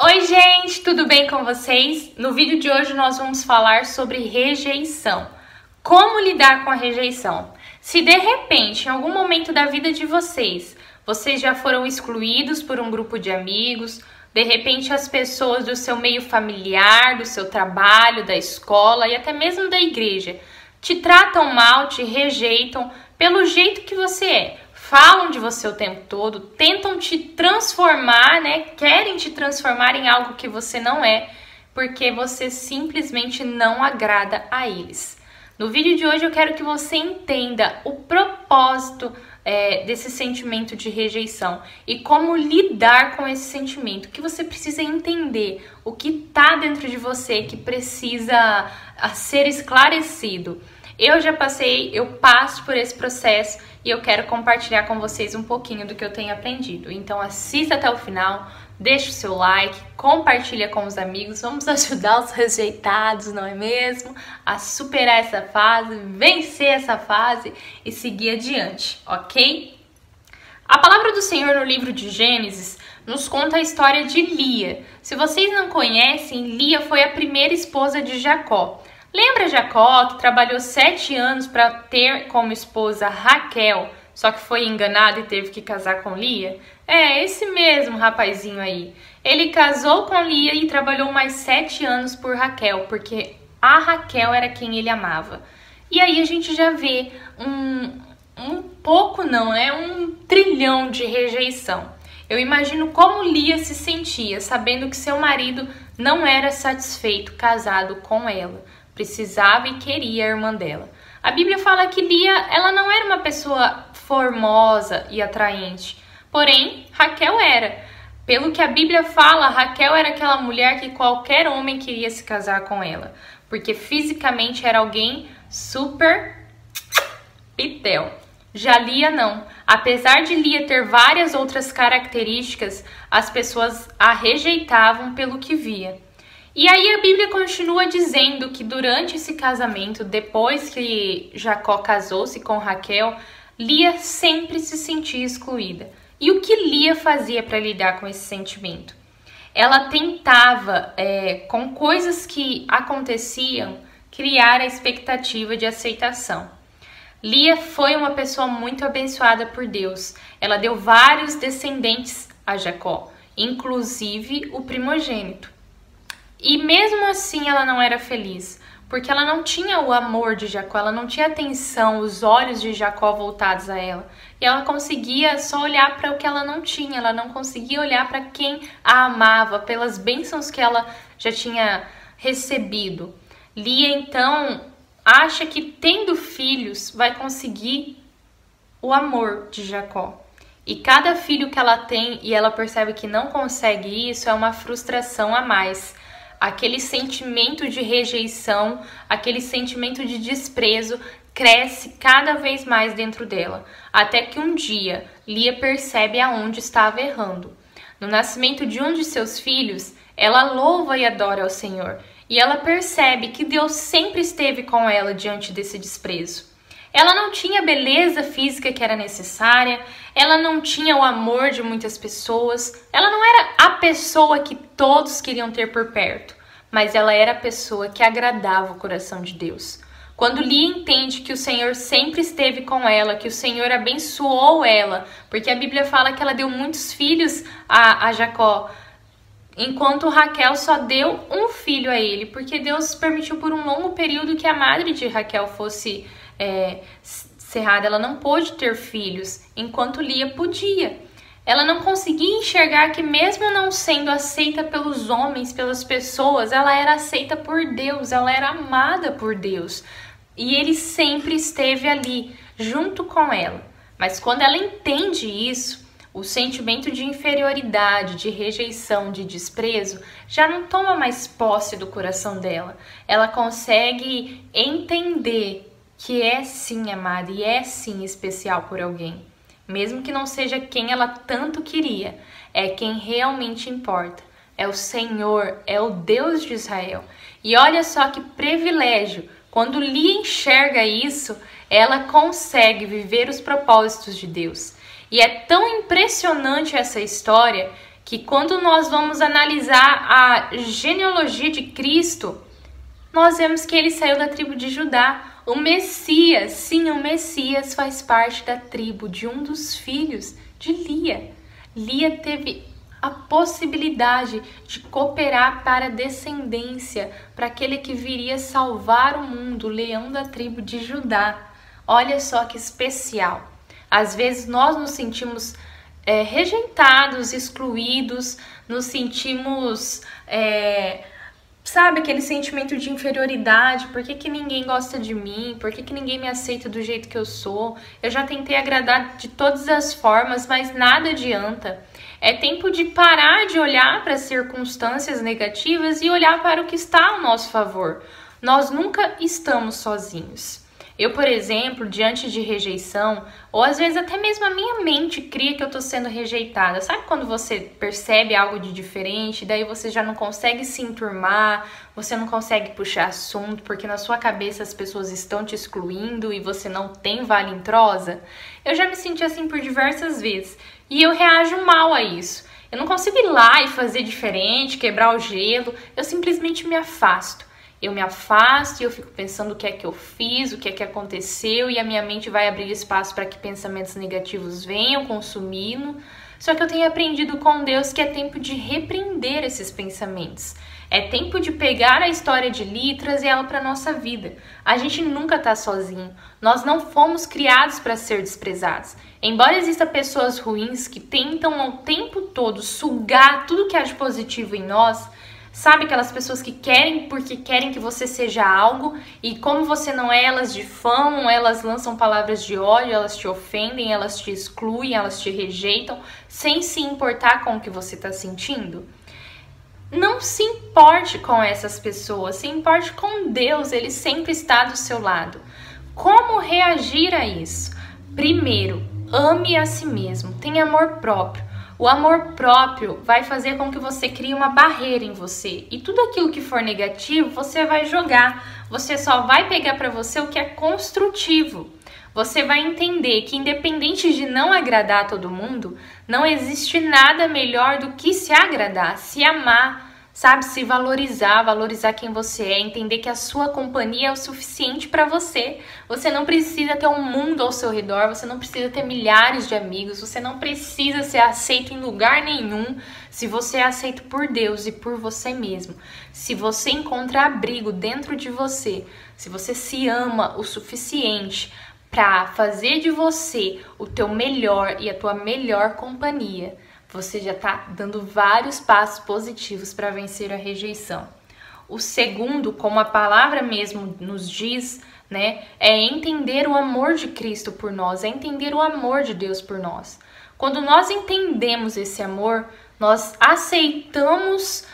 Oi gente, tudo bem com vocês? No vídeo de hoje nós vamos falar sobre rejeição. Como lidar com a rejeição? Se de repente, em algum momento da vida de vocês já foram excluídos por um grupo de amigos, de repente as pessoas do seu meio familiar, do seu trabalho, da escola e até mesmo da igreja te tratam mal, te rejeitam pelo jeito que você é. Falam de você o tempo todo, tentam te transformar, Querem te transformar em algo que você não é, porque você simplesmente não agrada a eles. No vídeo de hoje eu quero que você entenda o propósito desse sentimento de rejeição e como lidar com esse sentimento, que você precisa entender o que está dentro de você que precisa ser esclarecido. Eu passo por esse processo e eu quero compartilhar com vocês um pouquinho do que eu tenho aprendido. Então assista até o final, deixa o seu like, compartilha com os amigos, vamos ajudar os rejeitados, não é mesmo? A superar essa fase, vencer essa fase e seguir adiante, ok? A palavra do Senhor no livro de Gênesis nos conta a história de Lia. Se vocês não conhecem, Lia foi a primeira esposa de Jacó. Lembra Jacó, que trabalhou 7 anos para ter como esposa Raquel, só que foi enganado e teve que casar com Lia? É, esse mesmo rapazinho aí. Ele casou com Lia e trabalhou mais 7 anos por Raquel, porque a Raquel era quem ele amava. E aí a gente já vê um trilhão de rejeição. Eu imagino como Lia se sentia, sabendo que seu marido não era satisfeito casado com ela. Precisava e queria a irmã dela. A Bíblia fala que Lia, ela não era uma pessoa formosa e atraente, porém Raquel era. Pelo que a Bíblia fala, Raquel era aquela mulher que qualquer homem queria se casar com ela, porque fisicamente era alguém super pitel. Já Lia não. Apesar de Lia ter várias outras características, as pessoas a rejeitavam pelo que via. E aí a Bíblia continua dizendo que durante esse casamento, depois que Jacó casou-se com Raquel, Lia sempre se sentia excluída. E o que Lia fazia para lidar com esse sentimento? Ela tentava, com coisas que aconteciam, criar a expectativa de aceitação. Lia foi uma pessoa muito abençoada por Deus. Ela deu vários descendentes a Jacó, inclusive o primogênito. E mesmo assim ela não era feliz, porque ela não tinha o amor de Jacó, ela não tinha atenção, os olhos de Jacó voltados a ela. E ela conseguia só olhar para o que ela não tinha, ela não conseguia olhar para quem a amava, pelas bênçãos que ela já tinha recebido. Lia então acha que tendo filhos vai conseguir o amor de Jacó. E cada filho que ela tem e ela percebe que não consegue isso é uma frustração a mais. Aquele sentimento de rejeição, aquele sentimento de desprezo cresce cada vez mais dentro dela, até que um dia Lia percebe aonde estava errando. No nascimento de um de seus filhos, ela louva e adora ao Senhor, e ela percebe que Deus sempre esteve com ela diante desse desprezo. Ela não tinha a beleza física que era necessária, ela não tinha o amor de muitas pessoas, ela não era a pessoa que todos queriam ter por perto, mas ela era a pessoa que agradava o coração de Deus. Quando Lia entende que o Senhor sempre esteve com ela, que o Senhor abençoou ela, porque a Bíblia fala que ela deu muitos filhos a Jacó, enquanto Raquel só deu um filho a ele, porque Deus permitiu por um longo período que a madre de Raquel fosse cerrada. Ela não pôde ter filhos, enquanto Lia podia. Ela não conseguia enxergar que mesmo não sendo aceita pelos homens, pelas pessoas, ela era aceita por Deus, ela era amada por Deus. E ele sempre esteve ali, junto com ela. Mas quando ela entende isso, o sentimento de inferioridade, de rejeição, de desprezo, já não toma mais posse do coração dela. Ela consegue entender que é sim amada e é sim especial por alguém. Mesmo que não seja quem ela tanto queria, é quem realmente importa. É o Senhor, é o Deus de Israel. E olha só que privilégio, quando Lia enxerga isso, ela consegue viver os propósitos de Deus. E é tão impressionante essa história que quando nós vamos analisar a genealogia de Cristo, nós vemos que ele saiu da tribo de Judá. O Messias, sim, o Messias faz parte da tribo de um dos filhos de Lia. Lia teve a possibilidade de cooperar para a descendência, para aquele que viria salvar o mundo, o leão da tribo de Judá. Olha só que especial. Às vezes nós nos sentimos rejeitados, excluídos, nos sentimos, sabe, aquele sentimento de inferioridade. Por que ninguém gosta de mim? Por que ninguém me aceita do jeito que eu sou? Eu já tentei agradar de todas as formas, mas nada adianta. É tempo de parar de olhar para as circunstâncias negativas e olhar para o que está ao nosso favor. Nós nunca estamos sozinhos. Eu, por exemplo, diante de rejeição, ou às vezes até mesmo a minha mente cria que eu tô sendo rejeitada. Sabe quando você percebe algo de diferente, daí você já não consegue se enturmar, você não consegue puxar assunto, porque na sua cabeça as pessoas estão te excluindo e você não tem vale em prosa? Eu já me senti assim por diversas vezes e eu reajo mal a isso. Eu não consigo ir lá e fazer diferente, quebrar o gelo, eu simplesmente me afasto. Eu me afasto e eu fico pensando o que é que eu fiz, o que é que aconteceu, e a minha mente vai abrir espaço para que pensamentos negativos venham consumindo. Só que eu tenho aprendido com Deus que é tempo de repreender esses pensamentos. É tempo de pegar a história de Lia e trazer ela para a nossa vida. A gente nunca está sozinho. Nós não fomos criados para ser desprezados. Embora existam pessoas ruins que tentam o tempo todo sugar tudo que há de positivo em nós, sabe, aquelas pessoas que querem porque querem que você seja algo e como você não é, elas difamam, elas lançam palavras de ódio, elas te ofendem, elas te excluem, elas te rejeitam, sem se importar com o que você está sentindo? Não se importe com essas pessoas, se importe com Deus, Ele sempre está do seu lado. Como reagir a isso? Primeiro, ame a si mesmo, tenha amor próprio. O amor próprio vai fazer com que você crie uma barreira em você. E tudo aquilo que for negativo, você vai jogar. Você só vai pegar para você o que é construtivo. Você vai entender que, independente de não agradar a todo mundo, não existe nada melhor do que se agradar, se amar, sabe? Se valorizar, valorizar quem você é, entender que a sua companhia é o suficiente para você. Você não precisa ter um mundo ao seu redor, você não precisa ter milhares de amigos, você não precisa ser aceito em lugar nenhum se você é aceito por Deus e por você mesmo. Se você encontra abrigo dentro de você, se você se ama o suficiente para fazer de você o teu melhor e a tua melhor companhia, você já está dando vários passos positivos para vencer a rejeição. O segundo, como a palavra mesmo nos diz, né, é entender o amor de Cristo por nós, é entender o amor de Deus por nós. Quando nós entendemos esse amor, nós aceitamos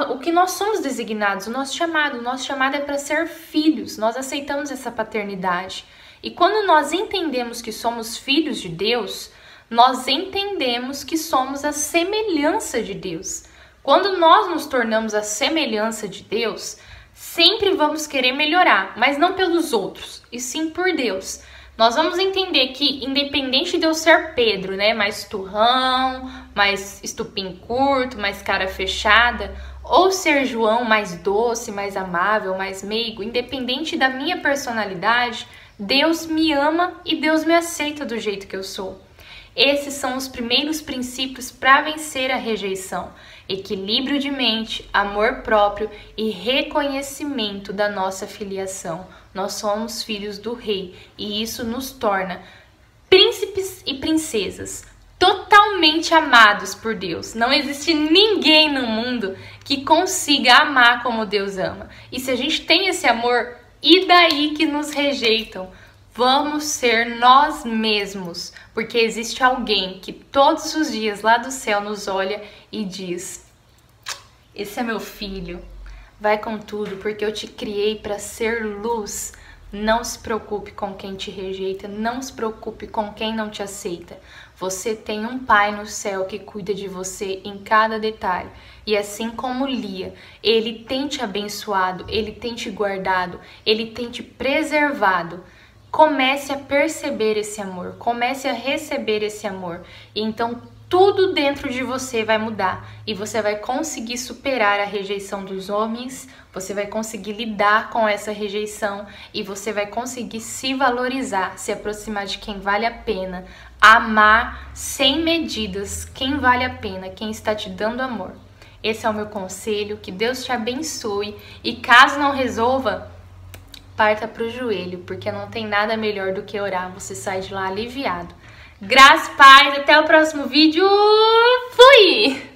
o que nós somos designados, o nosso chamado é para ser filhos, nós aceitamos essa paternidade. E quando nós entendemos que somos filhos de Deus, nós entendemos que somos a semelhança de Deus. Quando nós nos tornamos a semelhança de Deus, sempre vamos querer melhorar, mas não pelos outros, e sim por Deus. Nós vamos entender que, independente de eu ser Pedro, né, mais turrão, mais estupim curto, mais cara fechada, ou ser João, mais doce, mais amável, mais meigo, independente da minha personalidade, Deus me ama e Deus me aceita do jeito que eu sou. Esses são os primeiros princípios para vencer a rejeição: equilíbrio de mente, amor próprio e reconhecimento da nossa filiação. Nós somos filhos do Rei e isso nos torna príncipes e princesas totalmente amados por Deus. Não existe ninguém no mundo que consiga amar como Deus ama. E se a gente tem esse amor, e daí que nos rejeitam? Vamos ser nós mesmos, porque existe alguém que todos os dias lá do céu nos olha e diz: esse é meu filho, vai com tudo, porque eu te criei para ser luz. Não se preocupe com quem te rejeita, não se preocupe com quem não te aceita. Você tem um Pai no céu que cuida de você em cada detalhe. E assim como Lia, Ele tem te abençoado, Ele tem te guardado, Ele tem te preservado. Comece a perceber esse amor, comece a receber esse amor. E então tudo dentro de você vai mudar e você vai conseguir superar a rejeição dos homens, você vai conseguir lidar com essa rejeição e você vai conseguir se valorizar, se aproximar de quem vale a pena, amar sem medidas quem vale a pena, quem está te dando amor. Esse é o meu conselho, que Deus te abençoe e caso não resolva, parta para o joelho, porque não tem nada melhor do que orar, você sai de lá aliviado. Graças, paz, até o próximo vídeo. Fui!